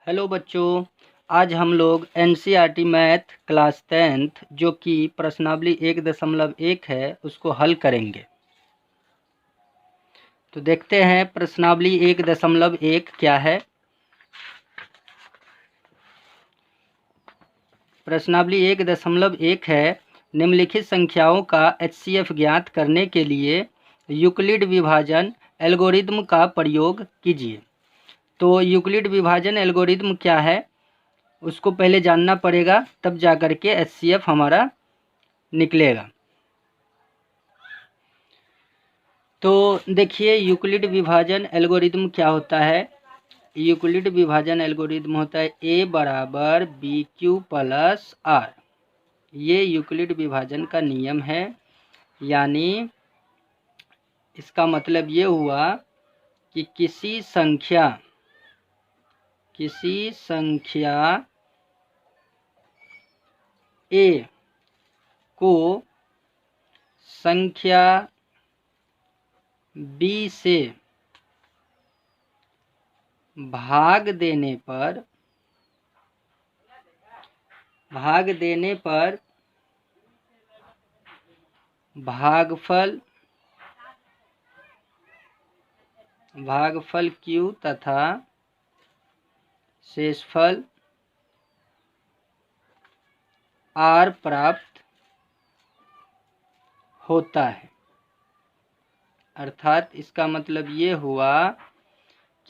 Hello बच्चों, आज हम लोग एनसीईआरटी मैथ क्लास 10th जो कि प्रश्नावली 1.1 है उसको हल करेंगे। तो देखते हैं प्रश्नावली 1.1 क्या है। प्रश्नावली 1.1 है, निम्नलिखित संख्याओं का एचसीएफ ज्ञात करने के लिए यूक्लिड विभाजन एल्गोरिदम का प्रयोग कीजिए। तो यूक्लिड विभाजन एल्गोरिदम क्या है उसको पहले जानना पड़ेगा, तब जा कर के एचसीएफ हमारा निकलेगा। तो देखिए यूक्लिड विभाजन एल्गोरिदम क्या होता है। यूक्लिड विभाजन एल्गोरिदम होता है ए बराबर बी क्यू प्लस आर। ये यूक्लिड विभाजन का नियम है, यानी इसका मतलब ये हुआ कि किसी संख्या ए को संख्या बी से भाग देने पर भागफल क्यू तथा शेषफल आर प्राप्त होता है। अर्थात इसका मतलब ये हुआ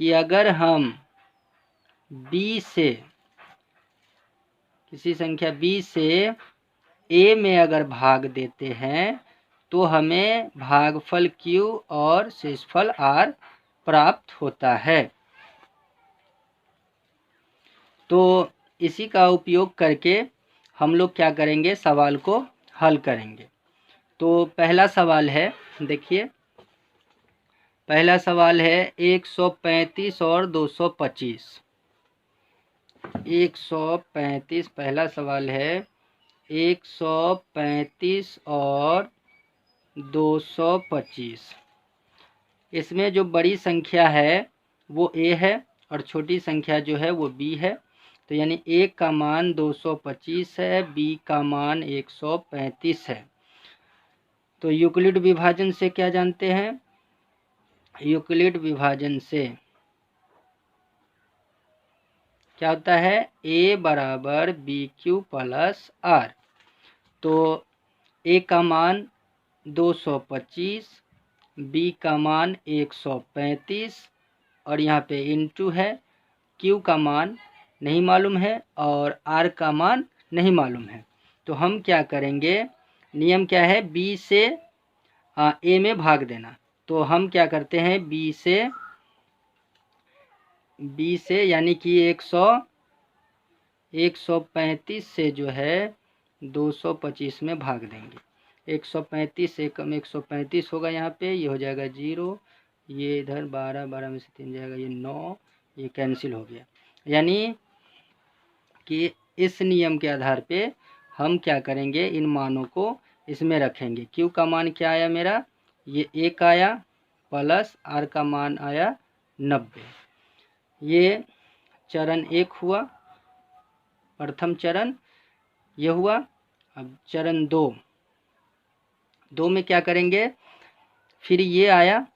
कि अगर हम b से किसी संख्या b से a में अगर भाग देते हैं तो हमें भागफल q और शेषफल r प्राप्त होता है। तो इसी का उपयोग करके हम लोग क्या करेंगे, सवाल को हल करेंगे। तो पहला सवाल है, देखिए पहला सवाल है 135 और 225। 135 पहला सवाल है 135 और 225। इसमें जो बड़ी संख्या है वो a है और छोटी संख्या जो है वो b है। तो यानी a का मान 225 है, b का मान 135 है। तो यूक्लिड विभाजन से क्या जानते हैं, यूक्लिड विभाजन से क्या होता है, a बराबर बी क्यू प्लस आर। तो a का मान 225, b का मान 135 और यहाँ पे इंटू है, q का मान नहीं मालूम है और r का मान नहीं मालूम है। तो हम क्या करेंगे, नियम क्या है, b से a में भाग देना। तो हम क्या करते हैं, b से यानी कि 135 से जो है 225 में भाग देंगे। 135 से कम 135 होगा, यहाँ पे ये हो जाएगा 0, ये इधर 12 में से 3 जाएगा, ये 9, ये कैंसिल हो गया। यानी कि इस नियम के आधार पे हम क्या करेंगे, इन मानों को इसमें रखेंगे। क्यू का मान क्या आया मेरा, ये 1 आया प्लस आर का मान आया 90। ये चरण 1 हुआ, प्रथम चरण ये हुआ। अब चरण 2 में क्या करेंगे, फिर ये आया,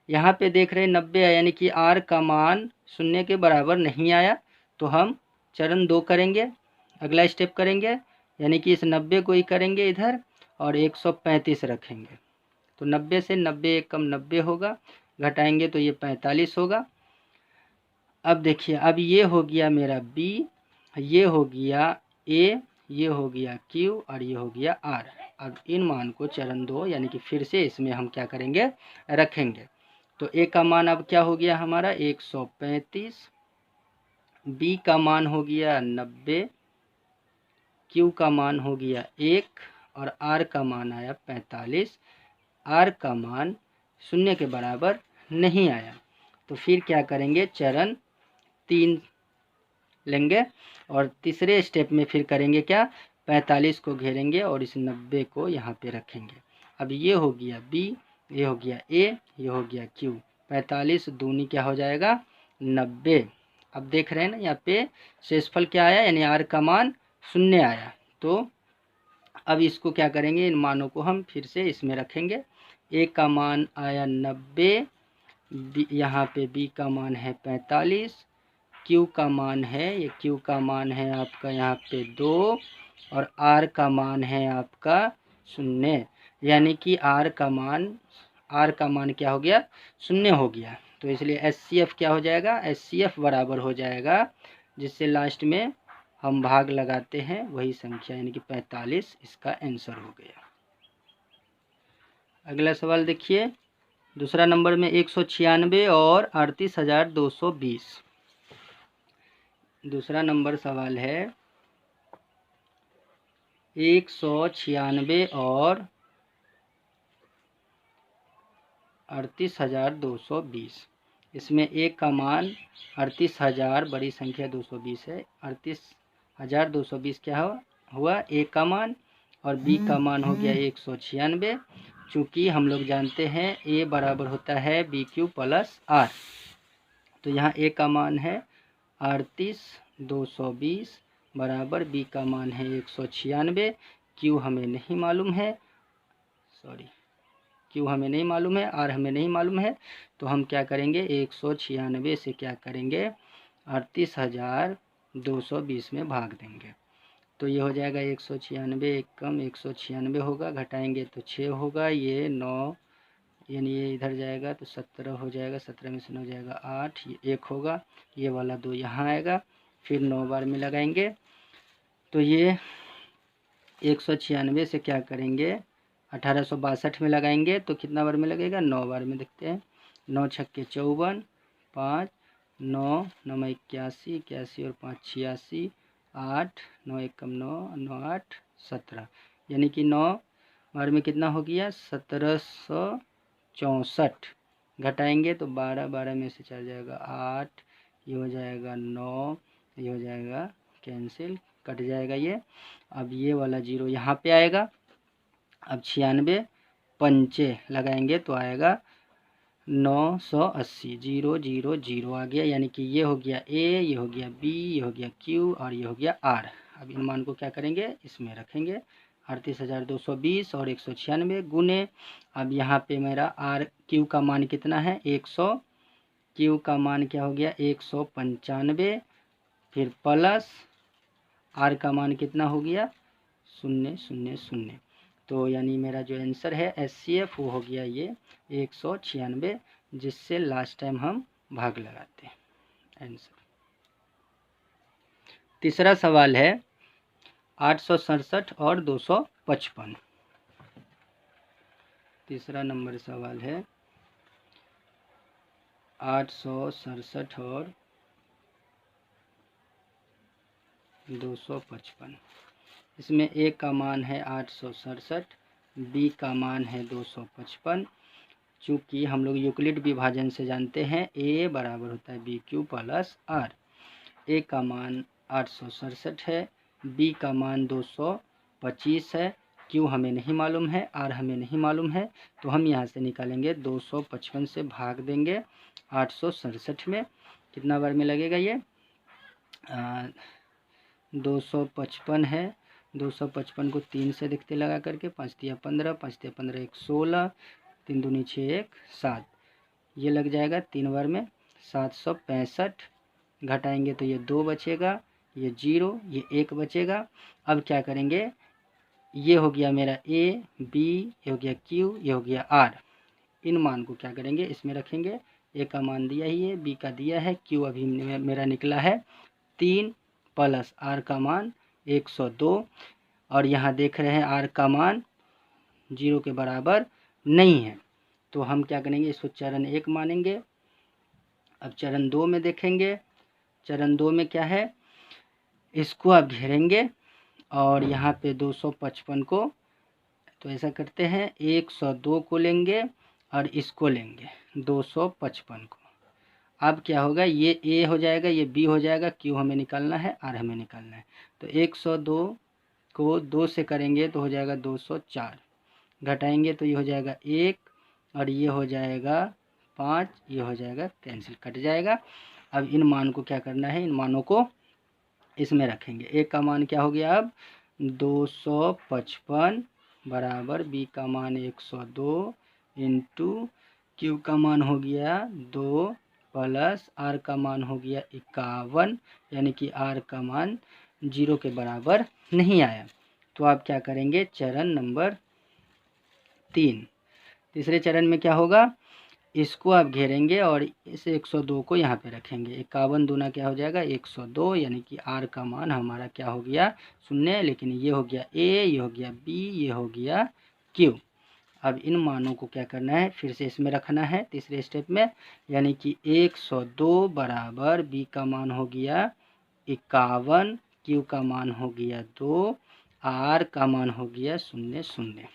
यहाँ पे देख रहे हैं 90 आया, यानी कि आर का मान 0 के बराबर नहीं आया। तो हम चरण 2 करेंगे, अगला स्टेप करेंगे, यानी कि इस 90 को ही करेंगे इधर और 135 रखेंगे। तो 90 से 90 कम 90 होगा, घटाएंगे तो ये 45 होगा। अब देखिए, अब ये हो गया मेरा b, ये हो गया a, ये हो गया q और ये हो गया r। अब इन मान को चरण 2 यानी कि फिर से इसमें हम क्या करेंगे, रखेंगे। तो a का मान अब क्या हो गया हमारा 135, b का मान हो गया 90, q का मान हो गया 1 और r का मान आया 45। r का मान 0 के बराबर नहीं आया। तो फिर क्या करेंगे, चरण 3 लेंगे और तीसरे स्टेप में फिर करेंगे क्या, 45 को घेरेंगे और इस 90 को यहाँ पे रखेंगे। अब ये हो गया b, ये हो गया a, ये हो गया q। 45 दूनी क्या हो जाएगा 90। अब देख रहे हैं ना यहाँ पे शेषफल क्या आया, यानी r का मान 0 आया। तो अब इसको क्या करेंगे, इन मानों को हम फिर से इसमें रखेंगे। a का मान आया 90, यहाँ पे b का मान है 45, q का मान है, ये q का मान है आपका यहाँ पे 2 और r का मान है आपका 0, यानी कि r का मान क्या हो गया, 0 हो गया। तो इसलिए HCF क्या हो जाएगा, HCF बराबर हो जाएगा, जिससे लास्ट में हम भाग लगाते हैं वही संख्या, यानी कि 45 इसका आंसर हो गया। अगला सवाल देखिए, दूसरा नंबर में 196 और 38,220। दूसरा नंबर सवाल है 196 और 38,220। इसमें एक का मान 38,000 बड़ी संख्या 220 है, 38,220 क्या हुआ एक का मान, और बी का मान हो गया 196। चूँकि हम लोग जानते हैं ए बराबर होता है BQ प्लस आर, तो यहाँ ए का मान है 38,220 बराबर बी का मान है 196। क्यू हमें नहीं मालूम है, क्यू हमें नहीं मालूम है, आर हमें नहीं मालूम है। तो हम क्या करेंगे, 196 से क्या करेंगे, 38,220 में भाग देंगे। तो ये हो जाएगा 196, एक कम 196 होगा, घटाएंगे तो 6 होगा, ये 9, यानी ये इधर जाएगा तो 17 हो जाएगा, 17 में से 9 जाएगा 8, ये 1 होगा, ये वाला 2 यहाँ आएगा, फिर 9 बार में लगाएंगे। तो ये 196 से क्या करेंगे, 1862 में लगाएंगे तो कितना बार में लगेगा, 9 बार में। देखते हैं, 9 छक्के 54, 5 9 9 में 81, 81 और 5 86, 8 9 1 कम 9 9 8 17, यानी कि 9 बार में कितना हो गया, 1764। घटाएंगे तो 12, 12 में से 4 जाएगा 8, ये हो जाएगा 9, ये हो जाएगा कैंसिल, कट जाएगा ये। अब ये वाला 0 यहाँ पे आएगा। अब 96 पंचे लगाएंगे तो आएगा 980, 0 0 0 आ गया, यानी कि ये हो गया ए, ये हो गया बी, ये हो गया क्यू और ये हो गया आर। अब इन मान को क्या करेंगे, इसमें रखेंगे। 38,220 और 196 गुने, अब यहाँ पे मेरा आर क्यू का मान कितना है, 100, क्यू का मान क्या हो गया 195, फिर प्लस आर का मान कितना हो गया 0 0 0। तो यानी मेरा जो आंसर है HCF वो हो गया ये 196, जिससे लास्ट टाइम हम भाग लगाते हैं आंसर। तीसरा सवाल है 867 और 255। तीसरा नंबर सवाल है 867 और 255। इसमें ए का मान है 867, बी का मान है 255। चूँकि हम लोग यूक्लिड विभाजन से जानते हैं ए बराबर होता है BQ प्लस आर। ए का मान 867 है, बी का मान 225 है, क्यू हमें नहीं मालूम है, आर हमें नहीं मालूम है, तो हम यहाँ से निकालेंगे 255 से भाग देंगे 867 में। कितना बार में लगेगा ये 255 है, 255 को 3 से दिखते लगा करके, 5 तिया 15, 5 तिया 15 1 16, 3 दूनी 6 1 7, ये लग जाएगा 3 बार में 765। घटाएंगे तो ये 2 बचेगा, ये 0, ये 1 बचेगा। अब क्या करेंगे, ये हो गया मेरा ए, बी, ये हो गया क्यू, ये हो गया आर। इन मान को क्या करेंगे, इसमें रखेंगे। ए का मान दिया ही है, बी का दिया है, क्यू अभी मेरा निकला है 3 प्लस आर का मान 102, और यहाँ देख रहे हैं आर का मान 0 के बराबर नहीं है, तो हम क्या करेंगे, इसको चरण 1 मानेंगे। अब चरण 2 में देखेंगे, चरण 2 में क्या है, इसको आप घेरेंगे और यहाँ पे 255 को, तो ऐसा करते हैं 102 को लेंगे और इसको लेंगे 255 को। अब क्या होगा, ये ए हो जाएगा, ये बी हो जाएगा, क्यू हमें निकालना है, आर हमें निकालना है। तो 102 को 2 से करेंगे तो हो जाएगा 204, घटाएंगे तो ये हो जाएगा 1 और ये हो जाएगा 5, ये हो जाएगा कैंसिल, कट जाएगा। अब इन मान को क्या करना है, इन मानों को इसमें रखेंगे। ए का मान क्या हो गया अब 255 बराबर बी का मान 102 इंटू क्यू का मान हो गया 2 प्लस आर का मान हो गया 51, यानी कि आर का मान 0 के बराबर नहीं आया। तो आप क्या करेंगे, चरण नंबर 3, तीसरे चरण में क्या होगा, इसको आप घेरेंगे और इस 102 को यहाँ पे रखेंगे। 51 दूना क्या हो जाएगा 102, यानी कि आर का मान हमारा क्या हो गया 0, लेकिन ये हो गया ए, ये हो गया बी, ये हो गया क्यू। अब इन मानों को क्या करना है, फिर से इसमें रखना है तीसरे स्टेप में, यानी कि 102 बराबर बी का मान हो गया 51, क्यू का मान हो गया 2, आर का मान हो गया 0 0।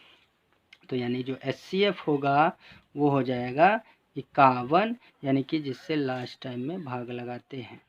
तो यानी जो HCF होगा वो हो जाएगा 51, यानी कि जिससे लास्ट टाइम में भाग लगाते हैं।